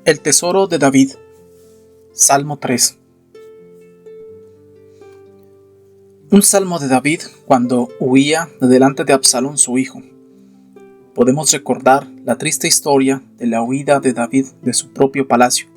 El tesoro de David. Salmo 3. Un salmo de David cuando huía de delante de Absalón su hijo. Podemos recordar la triste historia de la huida de David de su propio palacio,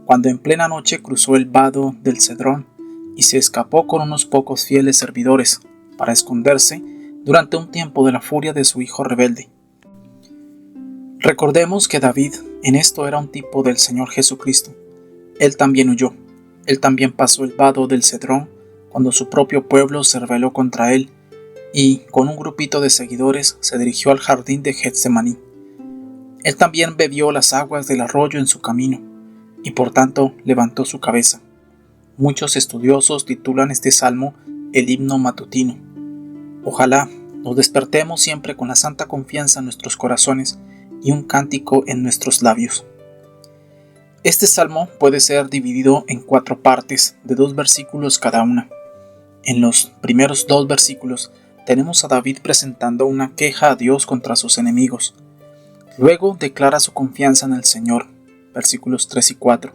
cuando en plena noche cruzó el vado del Cedrón y se escapó con unos pocos fieles servidores para esconderse durante un tiempo de la furia de su hijo rebelde. Recordemos que David en esto era un tipo del Señor Jesucristo. Él también huyó. Él también pasó el vado del Cedrón cuando su propio pueblo se rebeló contra él y, con un grupito de seguidores, se dirigió al jardín de Getsemaní. Él también bebió las aguas del arroyo en su camino y por tanto levantó su cabeza. Muchos estudiosos titulan este salmo el himno matutino. Ojalá nos despertemos siempre con la santa confianza en nuestros corazones y un cántico en nuestros labios. Este salmo puede ser dividido en 4 partes de 2 versículos cada una. En los primeros 2 versículos tenemos a David presentando una queja a Dios contra sus enemigos. Luego declara su confianza en el Señor, versículos 3 y 4.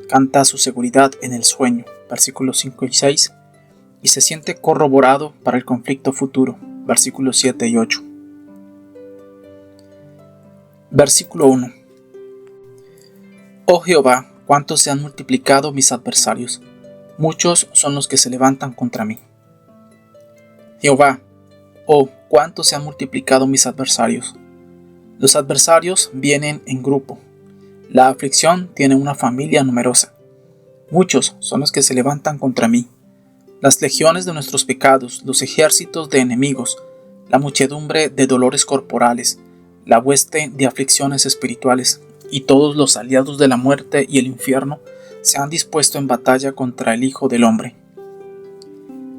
Canta su seguridad en el sueño, versículos 5 y 6. Y se siente corroborado para el conflicto futuro, versículos 7 y 8. Versículo 1. Oh Jehová, cuánto se han multiplicado mis adversarios, muchos son los que se levantan contra mí. Jehová, oh, cuánto se han multiplicado mis adversarios. Los adversarios vienen en grupo. La aflicción tiene una familia numerosa. Muchos son los que se levantan contra mí. Las legiones de nuestros pecados, los ejércitos de enemigos, la muchedumbre de dolores corporales, la hueste de aflicciones espirituales y todos los aliados de la muerte y el infierno se han dispuesto en batalla contra el Hijo del Hombre.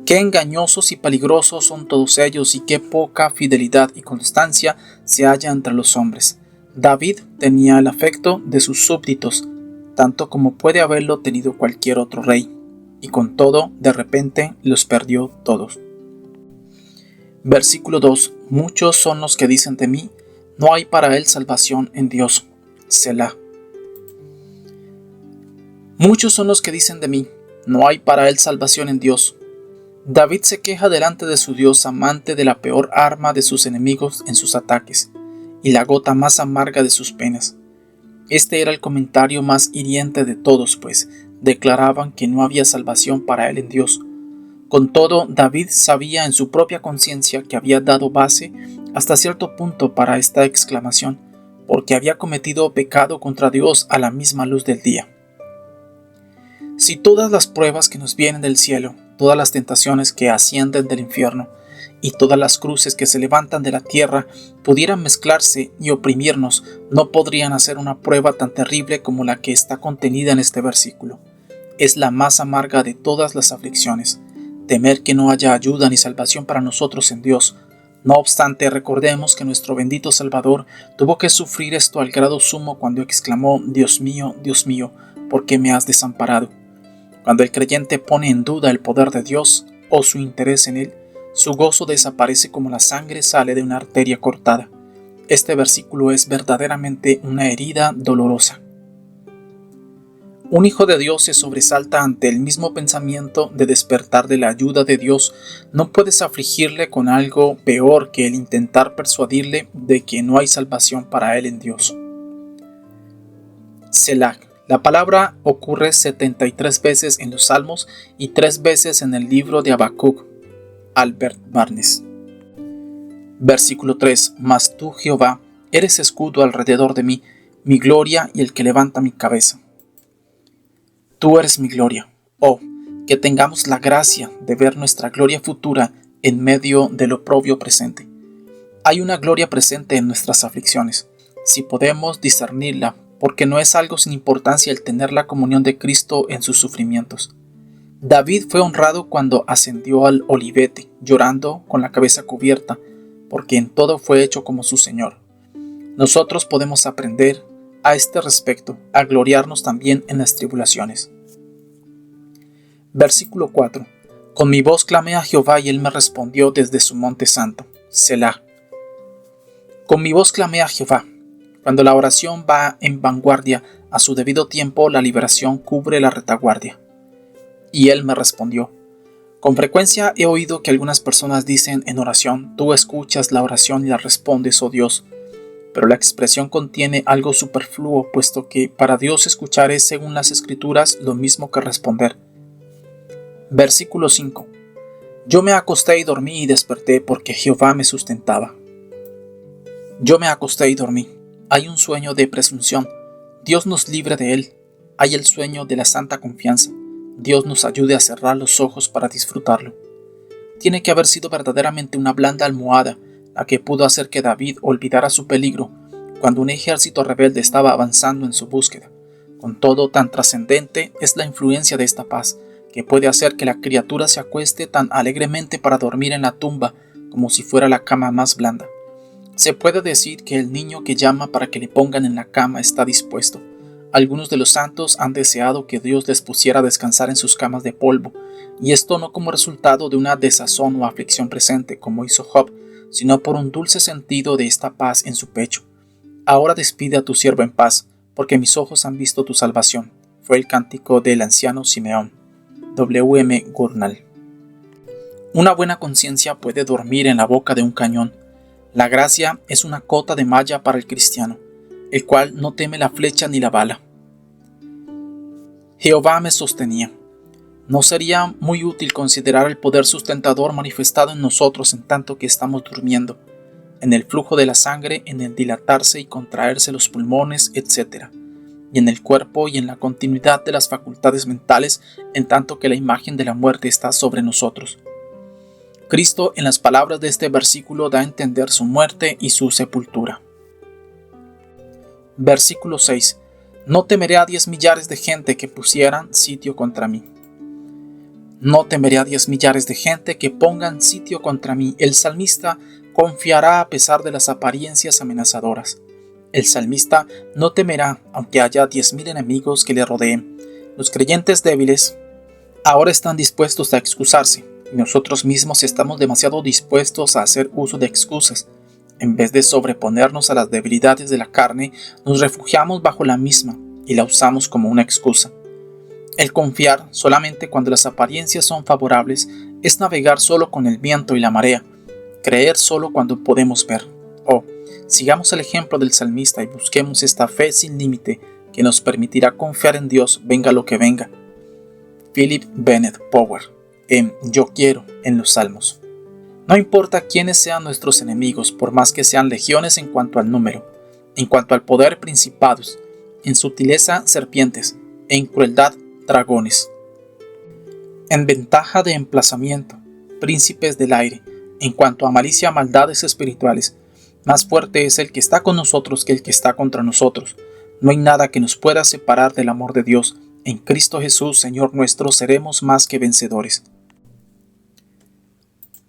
Qué engañosos y peligrosos son todos ellos y qué poca fidelidad y constancia se halla entre los hombres. David tenía el afecto de sus súbditos, tanto como puede haberlo tenido cualquier otro rey, y con todo, de repente, los perdió todos. Versículo 2. Muchos son los que dicen de mí, no hay para él salvación en Dios. Selah. Muchos son los que dicen de mí, no hay para él salvación en Dios. David se queja delante de su Dios amante de la peor arma de sus enemigos en sus ataques, y la gota más amarga de sus penas. Este era el comentario más hiriente de todos, pues declaraban que no había salvación para él en Dios. Con todo, David sabía en su propia conciencia que había dado base hasta cierto punto para esta exclamación, porque había cometido pecado contra Dios a la misma luz del día. Si todas las pruebas que nos vienen del cielo, todas las tentaciones que ascienden del infierno y todas las cruces que se levantan de la tierra pudieran mezclarse y oprimirnos, no podrían hacer una prueba tan terrible como la que está contenida en este versículo. Es la más amarga de todas las aflicciones, temer que no haya ayuda ni salvación para nosotros en Dios. No obstante, recordemos que nuestro bendito Salvador tuvo que sufrir esto al grado sumo cuando exclamó, Dios mío, ¿por qué me has desamparado? Cuando el creyente pone en duda el poder de Dios o su interés en él, su gozo desaparece como la sangre sale de una arteria cortada. Este versículo es verdaderamente una herida dolorosa. Un hijo de Dios se sobresalta ante el mismo pensamiento de despertar de la ayuda de Dios. No puedes afligirle con algo peor que el intentar persuadirle de que no hay salvación para él en Dios. Selah. La palabra ocurre 73 veces en los Salmos y 3 veces en el libro de Habacuc. Albert Barnes. Versículo 3. Mas tú, Jehová, eres escudo alrededor de mí, mi gloria y el que levanta mi cabeza. Tú eres mi gloria. Oh, que tengamos la gracia de ver nuestra gloria futura en medio del oprobio presente. Hay una gloria presente en nuestras aflicciones, si podemos discernirla, porque no es algo sin importancia el tener la comunión de Cristo en sus sufrimientos. David fue honrado cuando ascendió al olivete, llorando con la cabeza cubierta, porque en todo fue hecho como su Señor. Nosotros podemos aprender a este respecto, a gloriarnos también en las tribulaciones. Versículo 4. Con mi voz clamé a Jehová y él me respondió desde su monte santo. Selah. Con mi voz clamé a Jehová. Cuando la oración va en vanguardia, a su debido tiempo la liberación cubre la retaguardia. Y él me respondió: con frecuencia he oído que algunas personas dicen en oración: tú escuchas la oración y la respondes, oh Dios. Pero la expresión contiene algo superfluo, puesto que para Dios escuchar es, según las Escrituras, lo mismo que responder. Versículo 5. Yo me acosté y dormí y desperté porque Jehová me sustentaba. Yo me acosté y dormí. Hay un sueño de presunción. Dios nos libre de él. Hay el sueño de la santa confianza. Dios nos ayude a cerrar los ojos para disfrutarlo. Tiene que haber sido verdaderamente una blanda almohada la que pudo hacer que David olvidara su peligro cuando un ejército rebelde estaba avanzando en su búsqueda. Con todo, tan trascendente es la influencia de esta paz, que puede hacer que la criatura se acueste tan alegremente para dormir en la tumba como si fuera la cama más blanda. Se puede decir que el niño que llama para que le pongan en la cama está dispuesto. Algunos de los santos han deseado que Dios les pusiera a descansar en sus camas de polvo, y esto no como resultado de una desazón o aflicción presente, como hizo Job, sino por un dulce sentido de esta paz en su pecho. Ahora despide a tu siervo en paz, porque mis ojos han visto tu salvación. Fue el cántico del anciano Simeón. W.M. Gurnall. Una buena conciencia puede dormir en la boca de un cañón. La gracia es una cota de malla para el cristiano, el cual no teme la flecha ni la bala. Jehová me sostenía. ¿No sería muy útil considerar el poder sustentador manifestado en nosotros en tanto que estamos durmiendo, en el flujo de la sangre, en el dilatarse y contraerse los pulmones, etc., y en el cuerpo y en la continuidad de las facultades mentales, en tanto que la imagen de la muerte está sobre nosotros? Cristo, en las palabras de este versículo, da a entender su muerte y su sepultura. Versículo 6. No temeré a 10 millares de gente que pusieran sitio contra mí. No temeré a 10 millares de gente que pongan sitio contra mí. El salmista confiará a pesar de las apariencias amenazadoras. El salmista no temerá aunque haya 10,000 enemigos que le rodeen. Los creyentes débiles ahora están dispuestos a excusarse, y nosotros mismos estamos demasiado dispuestos a hacer uso de excusas. En vez de sobreponernos a las debilidades de la carne, nos refugiamos bajo la misma y la usamos como una excusa. El confiar solamente cuando las apariencias son favorables es navegar solo con el viento y la marea, creer solo cuando podemos ver. Sigamos el ejemplo del salmista y busquemos esta fe sin límite que nos permitirá confiar en Dios, venga lo que venga. Philip Bennett Power, en Yo quiero, en los Salmos. No importa quiénes sean nuestros enemigos, por más que sean legiones en cuanto al número, en cuanto al poder, principados, en sutileza serpientes, en crueldad dragones, en ventaja de emplazamiento príncipes del aire, en cuanto a malicia maldades espirituales. Más fuerte es el que está con nosotros que el que está contra nosotros. No hay nada que nos pueda separar del amor de Dios. En Cristo Jesús, Señor nuestro, seremos más que vencedores.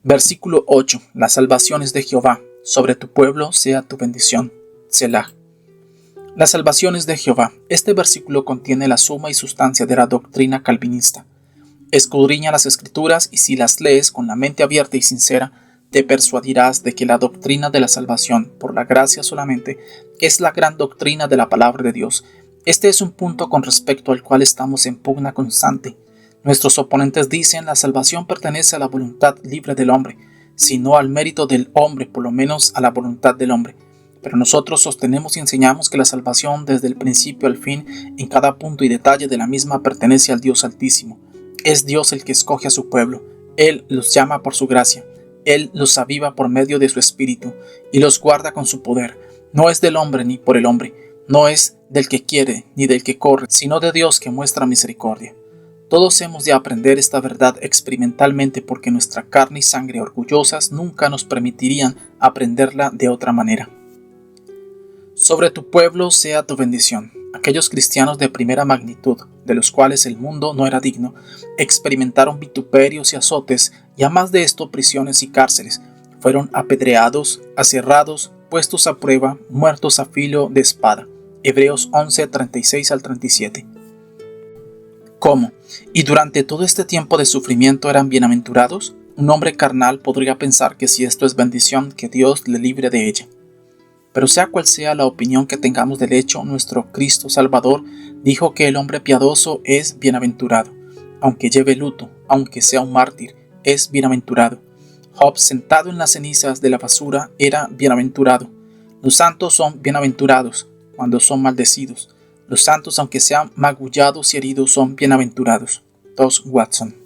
Versículo 8. Las salvaciones de Jehová. Sobre tu pueblo sea tu bendición. Selah. Las salvaciones de Jehová. Este versículo contiene la suma y sustancia de la doctrina calvinista. Escudriña las Escrituras y si las lees con la mente abierta y sincera, te persuadirás de que la doctrina de la salvación, por la gracia solamente, es la gran doctrina de la palabra de Dios. Este es un punto con respecto al cual estamos en pugna constante. Nuestros oponentes dicen la salvación pertenece a la voluntad libre del hombre, si no al mérito del hombre, por lo menos a la voluntad del hombre. Pero nosotros sostenemos y enseñamos que la salvación desde el principio al fin, en cada punto y detalle de la misma, pertenece al Dios Altísimo. Es Dios el que escoge a su pueblo. Él los llama por su gracia. Él los aviva por medio de su espíritu y los guarda con su poder. No es del hombre ni por el hombre, no es del que quiere ni del que corre, sino de Dios que muestra misericordia. Todos hemos de aprender esta verdad experimentalmente porque nuestra carne y sangre orgullosas nunca nos permitirían aprenderla de otra manera. Sobre tu pueblo sea tu bendición. Aquellos cristianos de primera magnitud, de los cuales el mundo no era digno, experimentaron vituperios y azotes, y a más de esto prisiones y cárceles. Fueron apedreados, aserrados, puestos a prueba, muertos a filo de espada. Hebreos 11, 36 al 37. ¿Cómo? ¿Y durante todo este tiempo de sufrimiento eran bienaventurados? Un hombre carnal podría pensar que si esto es bendición, que Dios le libre de ella. Pero sea cual sea la opinión que tengamos del hecho, nuestro Cristo Salvador dijo que el hombre piadoso es bienaventurado. Aunque lleve luto, aunque sea un mártir, es bienaventurado. Job, sentado en las cenizas de la basura, era bienaventurado. Los santos son bienaventurados cuando son maldecidos. Los santos, aunque sean magullados y heridos, son bienaventurados. Thomas Watson.